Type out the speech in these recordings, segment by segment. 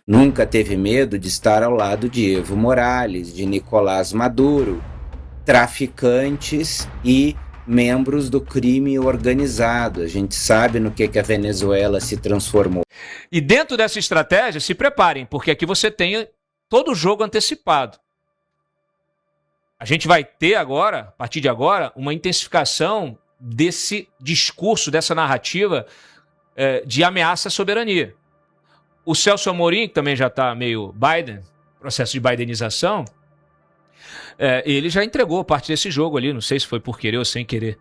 nunca teve medo de estar ao lado de Evo Morales, de Nicolás Maduro, traficantes e membros do crime organizado. A gente sabe no que a Venezuela se transformou. E dentro dessa estratégia, se preparem, porque aqui você tem todo o jogo antecipado. A gente vai ter agora, a partir de agora, uma intensificação desse discurso, dessa narrativa de ameaça à soberania. O Celso Amorim, que também já está meio Biden, processo de bidenização, ele já entregou parte desse jogo ali, não sei se foi por querer ou sem querer.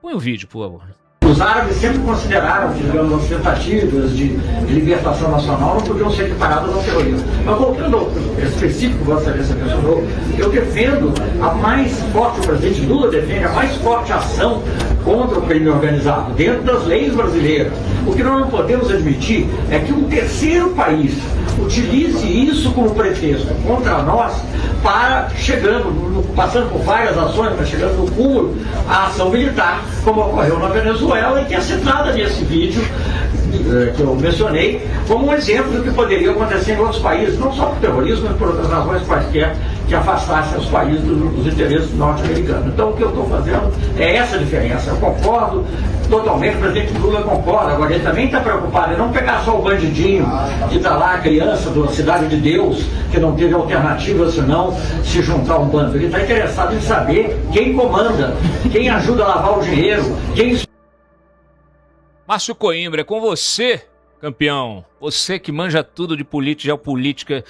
Põe o vídeo, por favor. Os árabes sempre consideraram que, digamos, as tentativas de libertação nacional não podiam ser equiparadas ao terrorismo. Mas voltando ao específico que Vossa Excelência mencionou, eu defendo a mais forte, o presidente Lula defende a mais forte ação contra o crime organizado, dentro das leis brasileiras. O que nós não podemos admitir é que um terceiro país utilize isso como pretexto contra nós para, passando por várias ações, mas chegando no cúmulo, a ação militar, como ocorreu na Venezuela, e que é citada nesse vídeo que eu mencionei, como um exemplo do que poderia acontecer em outros países, não só por terrorismo, mas por outras razões quaisquer que afastassem os países dos interesses norte-americanos. Então, o que eu estou fazendo é essa diferença. Eu concordo totalmente, o presidente Lula concorda. Agora, ele também está preocupado em não pegar só o bandidinho que está lá, a criança da Cidade de Deus, que não teve alternativa senão se juntar a um bando. Ele está interessado em saber quem comanda, quem ajuda a lavar o dinheiro, quem... Márcio Coimbra, é com você, campeão. Você que manja tudo de política, geopolítica,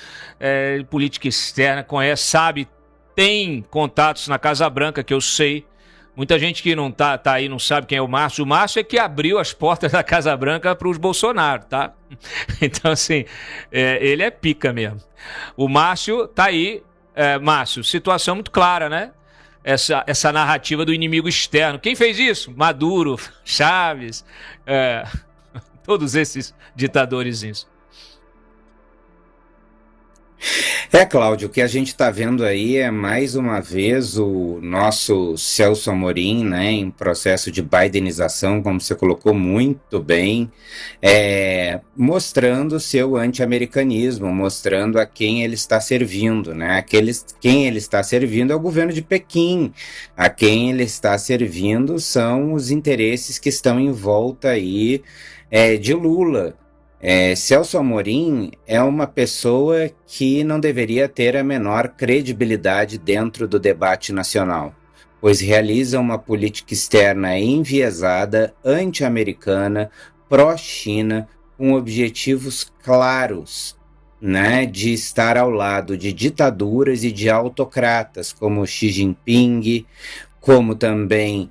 política externa, conhece, sabe, tem contatos na Casa Branca, que eu sei. Muita gente que não tá aí não sabe quem é o Márcio. O Márcio é que abriu as portas da Casa Branca para os Bolsonaro, tá? Então, assim, ele é pica mesmo. O Márcio tá aí. Márcio, situação muito clara, né? Essa narrativa do inimigo externo. Quem fez isso? Maduro, Chaves, todos esses ditadores. Cláudio, o que a gente está vendo aí é mais uma vez o nosso Celso Amorim, né, em processo de bidenização, como você colocou muito bem, mostrando seu anti-americanismo, mostrando a quem ele está servindo, né? Quem ele está servindo é o governo de Pequim, a quem ele está servindo são os interesses que estão em volta aí de Lula. Celso Amorim é uma pessoa que não deveria ter a menor credibilidade dentro do debate nacional, pois realiza uma política externa enviesada, anti-americana, pró-China, com objetivos claros, né, de estar ao lado de ditaduras e de autocratas, como Xi Jinping, como também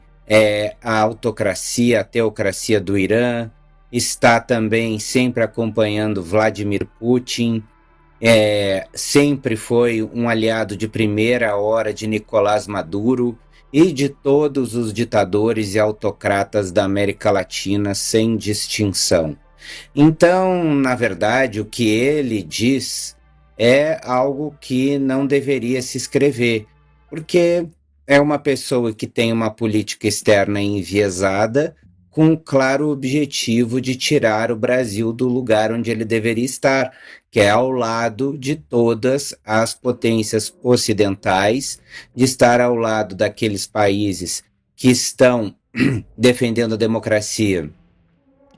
a autocracia, a teocracia do Irã. Está também sempre acompanhando Vladimir Putin, sempre foi um aliado de primeira hora de Nicolás Maduro e de todos os ditadores e autocratas da América Latina, sem distinção. Então, na verdade, o que ele diz é algo que não deveria se escrever, porque é uma pessoa que tem uma política externa enviesada, com um claro objetivo de tirar o Brasil do lugar onde ele deveria estar, que é ao lado de todas as potências ocidentais, de estar ao lado daqueles países que estão defendendo a democracia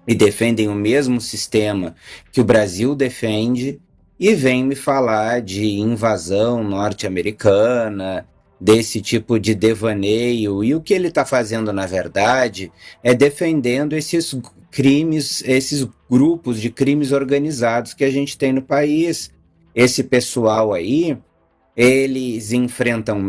e defendem o mesmo sistema que o Brasil defende, e vem me falar de invasão norte-americana, desse tipo de devaneio, e o que ele está fazendo, na verdade, é defendendo esses crimes, esses grupos de crimes organizados que a gente tem no país. Esse pessoal aí, eles enfrentam,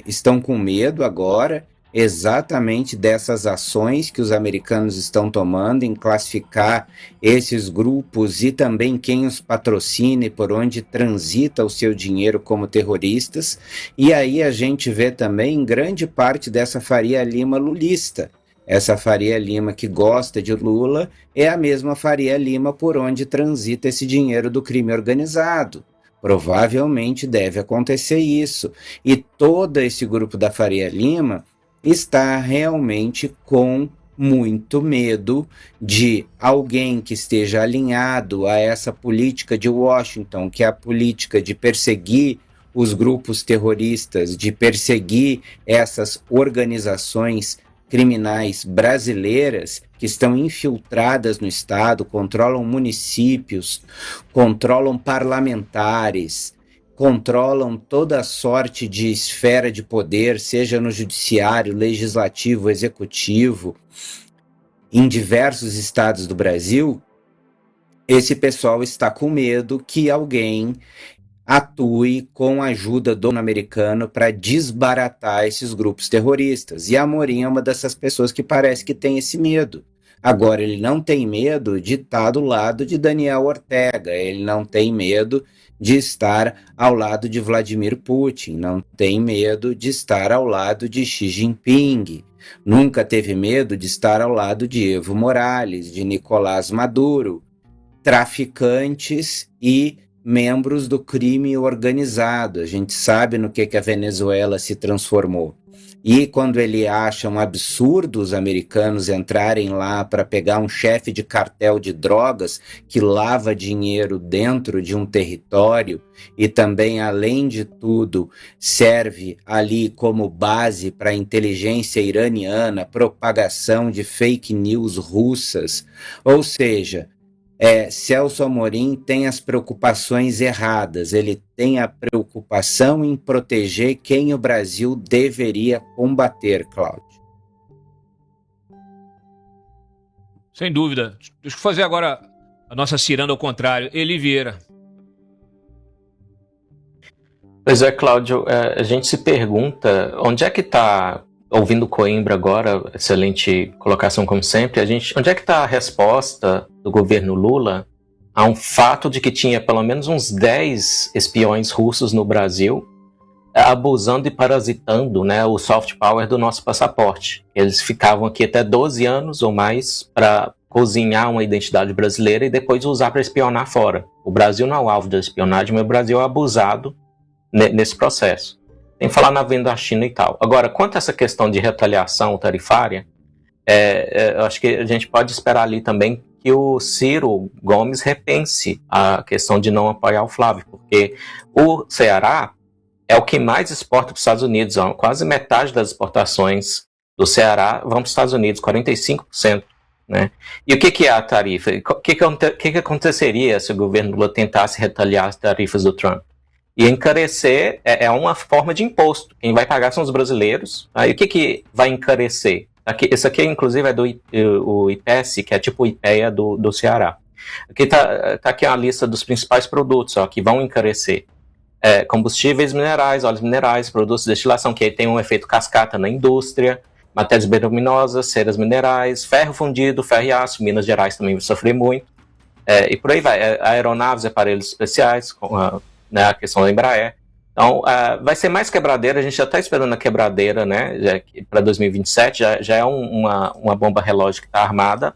estão com medo agora, exatamente dessas ações que os americanos estão tomando em classificar esses grupos e também quem os patrocina e por onde transita o seu dinheiro como terroristas. E aí a gente vê também grande parte dessa Faria Lima lulista. Essa Faria Lima que gosta de Lula é a mesma Faria Lima por onde transita esse dinheiro do crime organizado. Provavelmente deve acontecer isso. E todo esse grupo da Faria Lima está realmente com muito medo de alguém que esteja alinhado a essa política de Washington, que é a política de perseguir os grupos terroristas, de perseguir essas organizações criminais brasileiras que estão infiltradas no Estado, controlam municípios, controlam parlamentares, controlam toda sorte de esfera de poder, seja no judiciário, legislativo, executivo, em diversos estados do Brasil. Esse pessoal está com medo que alguém atue com a ajuda do governo americano para desbaratar esses grupos terroristas. E Amorim é uma dessas pessoas que parece que tem esse medo. Agora, ele não tem medo de estar do lado de Daniel Ortega, ele não tem medo de estar ao lado de Vladimir Putin, não tem medo de estar ao lado de Xi Jinping, nunca teve medo de estar ao lado de Evo Morales, de Nicolás Maduro, traficantes e membros do crime organizado. A gente sabe no que a Venezuela se transformou. E quando ele acha um absurdo os americanos entrarem lá para pegar um chefe de cartel de drogas que lava dinheiro dentro de um território e também, além de tudo, serve ali como base para a inteligência iraniana, propagação de fake news russas, ou seja, Celso Amorim tem as preocupações erradas, ele tem a preocupação em proteger quem o Brasil deveria combater, Cláudio. Sem dúvida. Deixa eu fazer agora a nossa ciranda ao contrário. Eli Vieira. Pois é, Cláudio, a gente se pergunta onde é que está, ouvindo Coimbra agora, excelente colocação como sempre, onde é que está a resposta do governo Lula a um fato de que tinha pelo menos uns 10 espiões russos no Brasil abusando e parasitando, né, o soft power do nosso passaporte. Eles ficavam aqui até 12 anos ou mais para cozinhar uma identidade brasileira e depois usar para espionar fora. O Brasil não é o alvo da espionagem, mas o Brasil é abusado nesse processo. Tem que falar na venda da China e tal. Agora, quanto a essa questão de retaliação tarifária, eu acho que a gente pode esperar ali também que o Ciro Gomes repense a questão de não apoiar o Flávio, porque o Ceará é o que mais exporta para os Estados Unidos. Quase metade das exportações do Ceará vão para os Estados Unidos, 45%. Né? E o que é a tarifa? O que aconteceria se o governo Lula tentasse retaliar as tarifas do Trump? E encarecer é uma forma de imposto. Quem vai pagar são os brasileiros. Tá? E o que vai encarecer? Esse aqui, inclusive, é o IPES, que é tipo o IPEA do Ceará. Aqui tá aqui a lista dos principais produtos que vão encarecer. Combustíveis minerais, óleos minerais, produtos de destilação, que aí tem um efeito cascata na indústria, matérias bituminosas, ceras minerais, ferro fundido, ferro e aço. Minas Gerais também vai sofrer muito. E por aí vai. Aeronaves, aparelhos especiais, né, a questão da Embraer. Então, vai ser mais quebradeira, a gente já está esperando a quebradeira, né, para 2027, já é uma bomba relógio que está armada,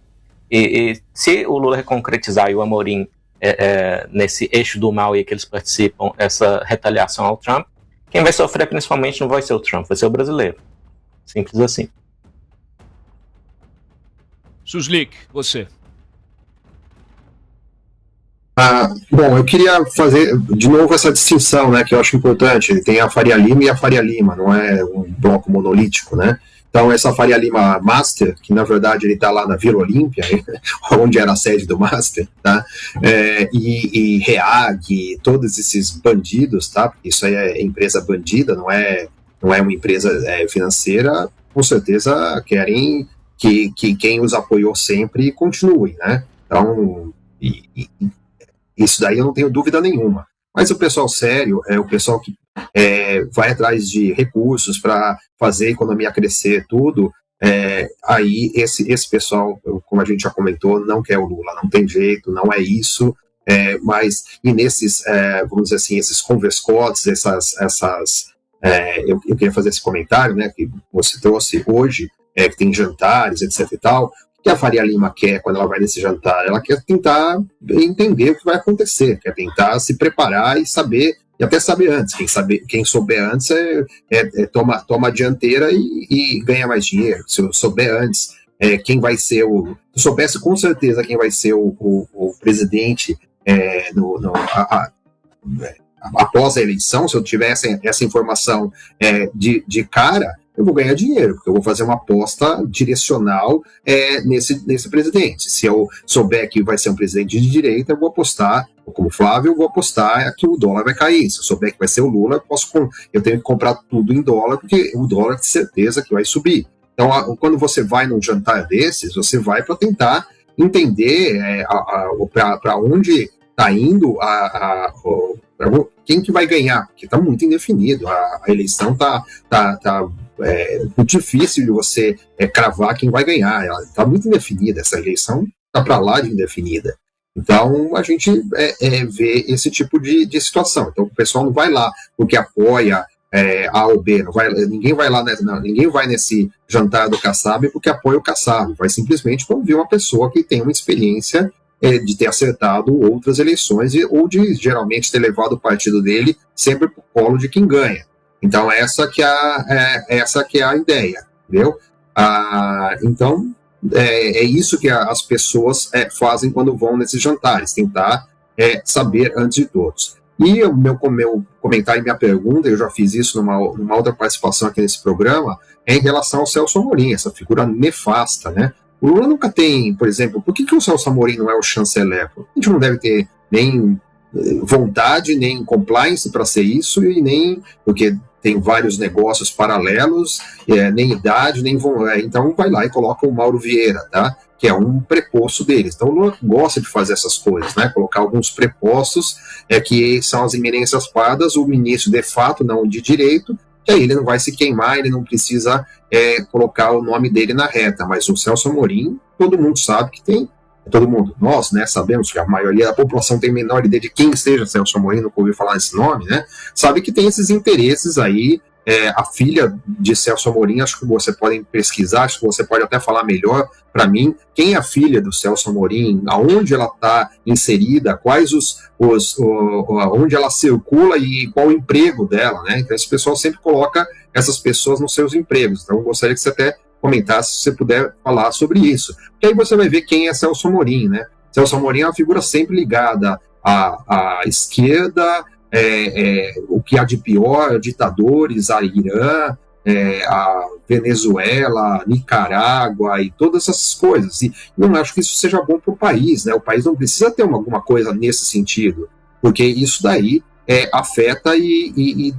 e se o Lula concretizar e o Amorim nesse eixo do mal aí que eles participam, essa retaliação ao Trump, quem vai sofrer principalmente não vai ser o Trump, vai ser o brasileiro. Simples assim. Suslik, você. Bom, eu queria fazer de novo essa distinção, né, que eu acho importante. Tem a Faria Lima e a Faria Lima, não é um bloco monolítico, né? Então, essa Faria Lima Master, que na verdade ele está lá na Vila Olímpia, onde era a sede do Master, tá? E REAG, todos esses bandidos, tá? Porque isso aí é empresa bandida, não é uma empresa financeira, com certeza querem que quem os apoiou sempre continue, né? Então, isso daí eu não tenho dúvida nenhuma. Mas o pessoal sério é o pessoal que vai atrás de recursos para fazer a economia crescer, tudo. Aí esse pessoal, como a gente já comentou, não quer o Lula, não tem jeito, não é isso. E nesses, vamos dizer assim, esses converse calls, eu queria fazer esse comentário, né, que você trouxe hoje, que tem jantares, etc e tal. O que a Faria Lima quer quando ela vai nesse jantar? Ela quer tentar entender o que vai acontecer, quer tentar se preparar e saber, e até saber antes. Quem souber antes toma a dianteira e ganha mais dinheiro. Se eu souber antes quem vai ser se eu soubesse com certeza quem vai ser o presidente após a eleição, se eu tivesse essa informação de cara, eu vou ganhar dinheiro, porque eu vou fazer uma aposta direcional nesse presidente. Se eu souber que vai ser um presidente de direita, eu vou apostar, como Flávio, eu vou apostar que o dólar vai cair. Se eu souber que vai ser o Lula, eu tenho que comprar tudo em dólar, porque o dólar de certeza que vai subir. Então, quando você vai num jantar desses, você vai para tentar entender para onde está indo quem que vai ganhar, porque está muito indefinido. A eleição está muito difícil de você cravar quem vai ganhar. Ela está muito indefinida, essa eleição está para lá de indefinida. Então, a gente vê esse tipo de situação. Então, o pessoal não vai lá porque apoia A ou B, ninguém vai lá, ninguém vai nesse jantar do Kassab porque apoia o Kassab, vai simplesmente para ouvir uma pessoa que tem uma experiência de ter acertado outras eleições ou de geralmente ter levado o partido dele sempre para o colo de quem ganha. Então essa que é a ideia, entendeu? Então é isso que as pessoas fazem quando vão nesses jantares, tentar saber antes de todos. E o meu comentário e minha pergunta, eu já fiz isso numa outra participação aqui nesse programa, é em relação ao Celso Amorim, essa figura nefasta, né? O Lula nunca tem, por exemplo, por que o Celso Amorim não é o chanceler? A gente não deve ter nem vontade, nem compliance para ser isso, e nem porque tem vários negócios paralelos, nem idade, nem então vai lá e coloca o Mauro Vieira, tá? Que é um preposto deles. Então o Lula gosta de fazer essas coisas, né? Colocar alguns prepostos que são as eminências pardas, o ministro de fato, não de direito, que aí ele não vai se queimar, ele não precisa colocar o nome dele na reta. Mas o Celso Amorim, todo mundo sabe que tem, todo mundo, nós, né, sabemos que a maioria da população tem menor ideia de quem seja Celso Amorim, nunca ouviu falar nesse nome, né, sabe que tem esses interesses aí. A filha de Celso Amorim, acho que você pode pesquisar, acho que você pode até falar melhor para mim, quem é a filha do Celso Amorim, aonde ela está inserida, quais onde ela circula e qual o emprego dela, né? Então esse pessoal sempre coloca essas pessoas nos seus empregos, então eu gostaria que você até comentasse, se você puder falar sobre isso, porque aí você vai ver quem é Celso Amorim, né? Celso Amorim é uma figura sempre ligada à esquerda, o que há de pior, ditadores, a Irã, a Venezuela, Nicarágua e todas essas coisas. E não acho que isso seja bom para o país, né? O país não precisa ter alguma coisa nesse sentido, porque isso daí afeta e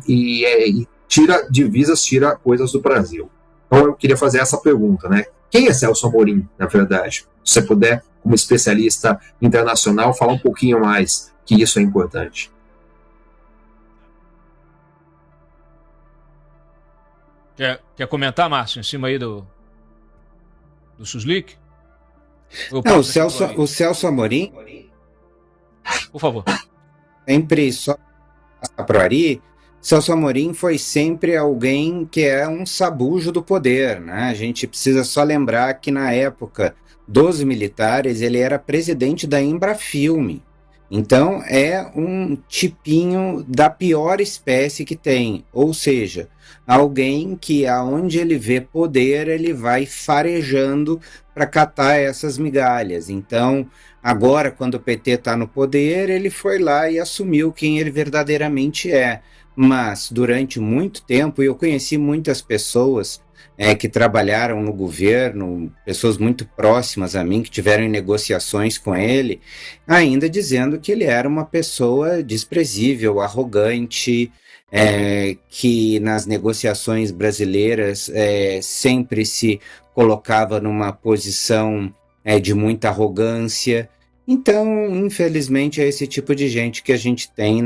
tira divisas, tira coisas do Brasil. Então eu queria fazer essa pergunta, né? Quem é Celso Amorim, na verdade? Se você puder, como especialista internacional, falar um pouquinho mais, que isso é importante. Quer comentar, Márcio, em cima aí do Suslik? Não, o Celso Amorim, por favor. Sempre só para Ari, Celso Amorim foi sempre alguém que é um sabujo do poder, né? A gente precisa só lembrar que na época dos militares ele era presidente da Embrafilme. Então é um tipinho da pior espécie que tem, ou seja, alguém que aonde ele vê poder ele vai farejando para catar essas migalhas. Então agora quando o PT está no poder ele foi lá e assumiu quem ele verdadeiramente é, mas durante muito tempo eu conheci muitas pessoas que trabalharam no governo, pessoas muito próximas a mim, que tiveram negociações com ele, ainda dizendo que ele era uma pessoa desprezível, arrogante, que nas negociações brasileiras sempre se colocava numa posição de muita arrogância. Então, infelizmente, é esse tipo de gente que a gente tem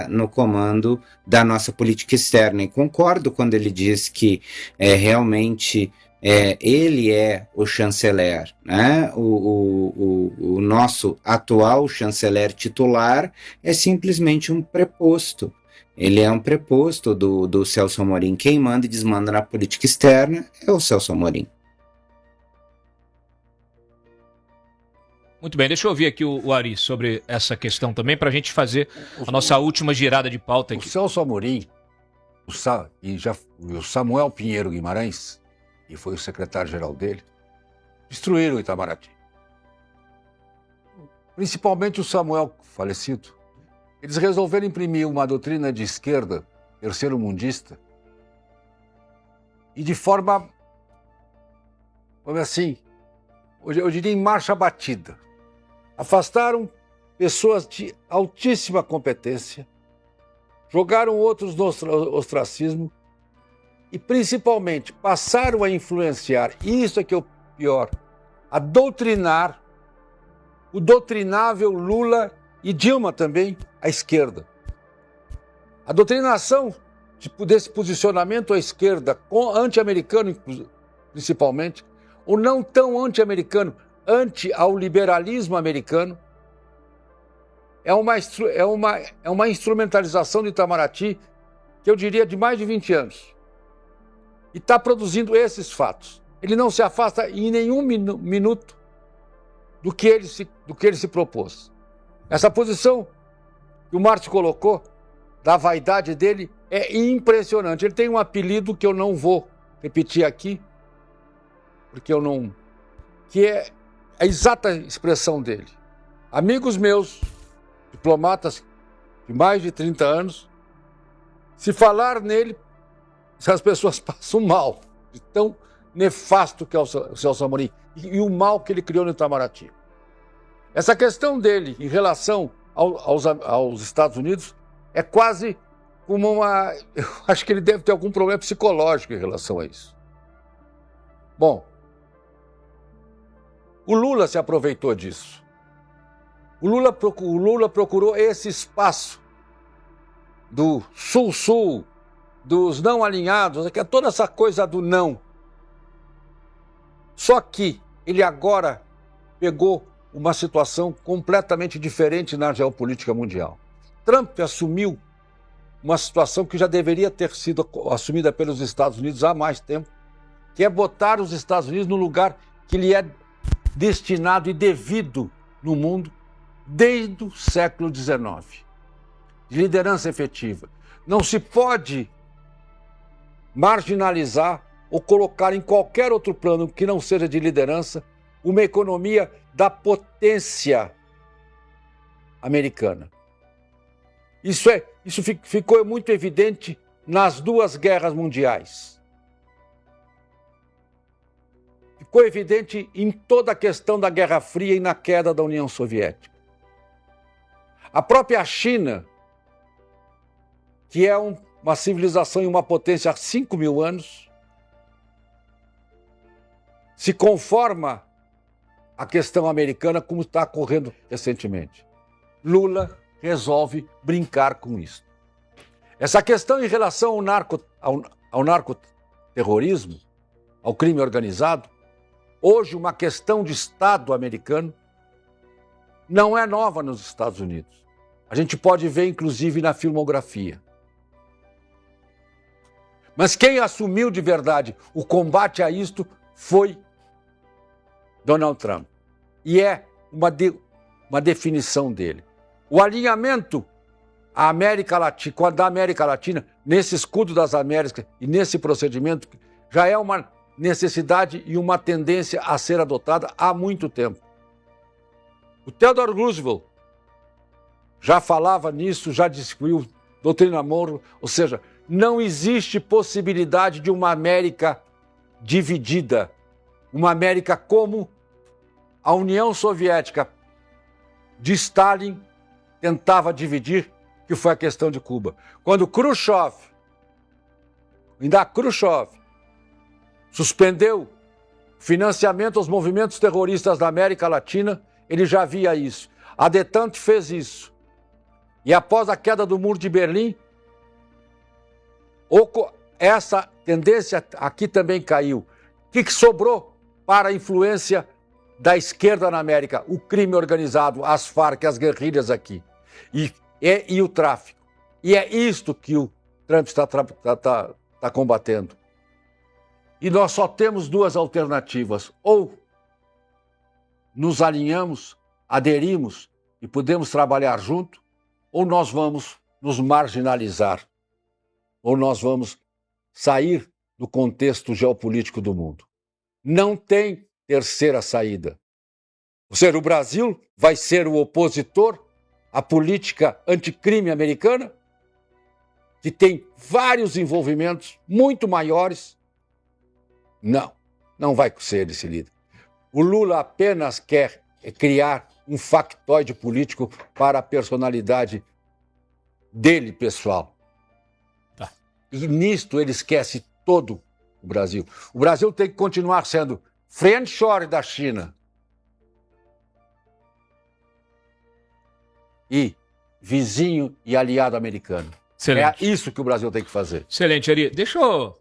no comando da nossa política externa. E concordo quando ele diz que realmente ele é o chanceler, né? O nosso atual chanceler titular é simplesmente um preposto. Ele é um preposto do Celso Amorim. Quem manda e desmanda na política externa é o Celso Amorim. Muito bem, deixa eu ouvir aqui o Ari sobre essa questão também, para a gente fazer a nossa última girada de pauta aqui. O Celso Amorim e o Samuel Pinheiro Guimarães, que foi o secretário-geral dele, destruíram o Itamaraty. Principalmente o Samuel, falecido. Eles resolveram imprimir uma doutrina de esquerda, terceiro-mundista, e de forma, vamos assim, eu diria em marcha batida. Afastaram pessoas de altíssima competência, jogaram outros no ostracismo e, principalmente, passaram a influenciar, e isso é que é o pior, a doutrinar o doutrinável Lula e Dilma também, à esquerda. A doutrinação desse posicionamento à esquerda, anti-americano principalmente, ou não tão anti-americano, anti ao liberalismo americano, é uma instrumentalização do Itamaraty que eu diria de mais de 20 anos. E está produzindo esses fatos. Ele não se afasta em nenhum minuto do que ele se propôs. Essa posição que o Márcio colocou, da vaidade dele, é impressionante. Ele tem um apelido que eu não vou repetir aqui, porque eu não... que é a exata expressão dele. Amigos meus, diplomatas de mais de 30 anos, se falar nele, as pessoas passam mal, de tão nefasto que é o Celso Amorim e o mal que ele criou no Itamaraty. Essa questão dele em relação aos Estados Unidos é quase como uma... Eu acho que ele deve ter algum problema psicológico em relação a isso. Bom, o Lula se aproveitou disso. O Lula procurou esse espaço do sul-sul, dos não alinhados, que é toda essa coisa do não. Só que ele agora pegou uma situação completamente diferente na geopolítica mundial. Trump assumiu uma situação que já deveria ter sido assumida pelos Estados Unidos há mais tempo, que é botar os Estados Unidos no lugar que lhe é destinado e devido no mundo desde o século XIX. De liderança efetiva. Não se pode marginalizar ou colocar em qualquer outro plano que não seja de liderança uma economia da potência americana. Isso ficou muito evidente nas duas guerras mundiais. Ficou evidente em toda a questão da Guerra Fria e na queda da União Soviética. A própria China, que é uma civilização e uma potência há 5.000 anos, se conforma à questão americana como está ocorrendo recentemente. Lula resolve brincar com isso. Essa questão em relação ao narcoterrorismo, ao crime organizado, hoje uma questão de Estado americano, não é nova nos Estados Unidos. A gente pode ver, inclusive, na filmografia. Mas quem assumiu de verdade o combate a isto foi Donald Trump. E é uma definição dele. O alinhamento da América Latina, nesse escudo das Américas e nesse procedimento, já é uma necessidade e uma tendência a ser adotada há muito tempo. O Theodore Roosevelt já falava nisso, já descobriu doutrina Monroe, ou seja, não existe possibilidade de uma América dividida, uma América como a União Soviética de Stalin tentava dividir, que foi a questão de Cuba. Quando Khrushchev suspendeu financiamento aos movimentos terroristas da América Latina, ele já via isso. A Detente fez isso. E após a queda do Muro de Berlim, essa tendência aqui também caiu. O que sobrou para a influência da esquerda na América? O crime organizado, as Farc, as guerrilhas aqui. E o tráfico. E é isto que o Trump está combatendo. E nós só temos duas alternativas. Ou nos alinhamos, aderimos e podemos trabalhar junto, ou nós vamos nos marginalizar, ou nós vamos sair do contexto geopolítico do mundo. Não tem terceira saída. Ou seja, o Brasil vai ser o opositor à política anticrime americana, que tem vários envolvimentos muito maiores. Não vai ser esse líder. O Lula apenas quer criar um factoide político para a personalidade dele, pessoal. Tá. E nisto ele esquece todo o Brasil. O Brasil tem que continuar sendo friendshore da China e vizinho e aliado americano. Excelente. É isso que o Brasil tem que fazer. Excelente, Ari. Deixa eu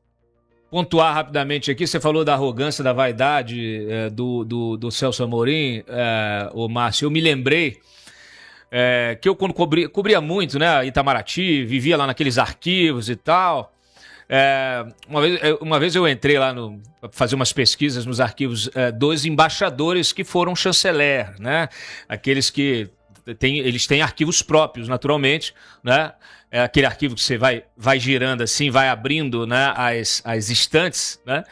pontuar rapidamente aqui. Você falou da arrogância, da vaidade do Celso Amorim, o Márcio. Eu me lembrei que eu, quando cobria muito, né, Itamaraty, vivia lá naqueles arquivos e tal. Uma vez eu entrei lá para fazer umas pesquisas nos arquivos dos embaixadores que foram chanceler, né? Aqueles que eles têm arquivos próprios, naturalmente, né? É aquele arquivo que você vai girando assim, vai abrindo, né, as estantes, né?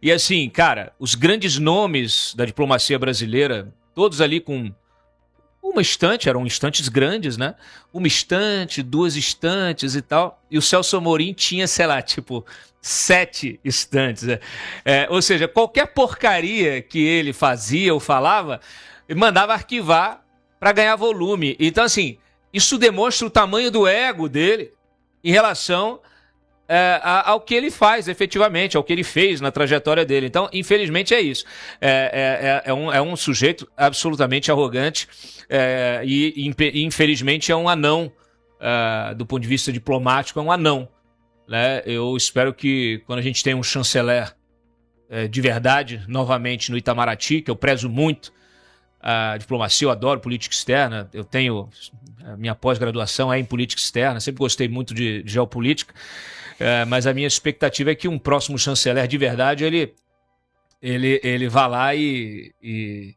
E assim, cara, os grandes nomes da diplomacia brasileira, todos ali com uma estante, eram estantes grandes, né? Uma estante, 2 estantes e tal. E o Celso Amorim tinha, sei lá, tipo, 7 estantes. Né? Ou seja, qualquer porcaria que ele fazia ou falava, ele mandava arquivar para ganhar volume. Então, assim, isso demonstra o tamanho do ego dele em relação ao que ele faz efetivamente, ao que ele fez na trajetória dele. Então, infelizmente, é isso. É um sujeito absolutamente arrogante e infelizmente, é um anão. Do ponto de vista diplomático, é um anão. Né? Eu espero que, quando a gente tem um chanceler de verdade, novamente no Itamaraty, que eu prezo muito a diplomacia, eu adoro política externa, eu tenho... A minha pós-graduação em política externa, sempre gostei muito de geopolítica, mas a minha expectativa é que um próximo chanceler de verdade, ele vá lá e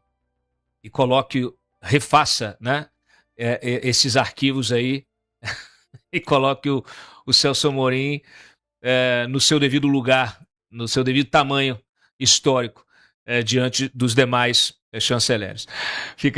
coloque, refaça, né, esses arquivos aí e coloque o Celso Amorim no seu devido lugar, no seu devido tamanho histórico, diante dos demais chanceleres. Fica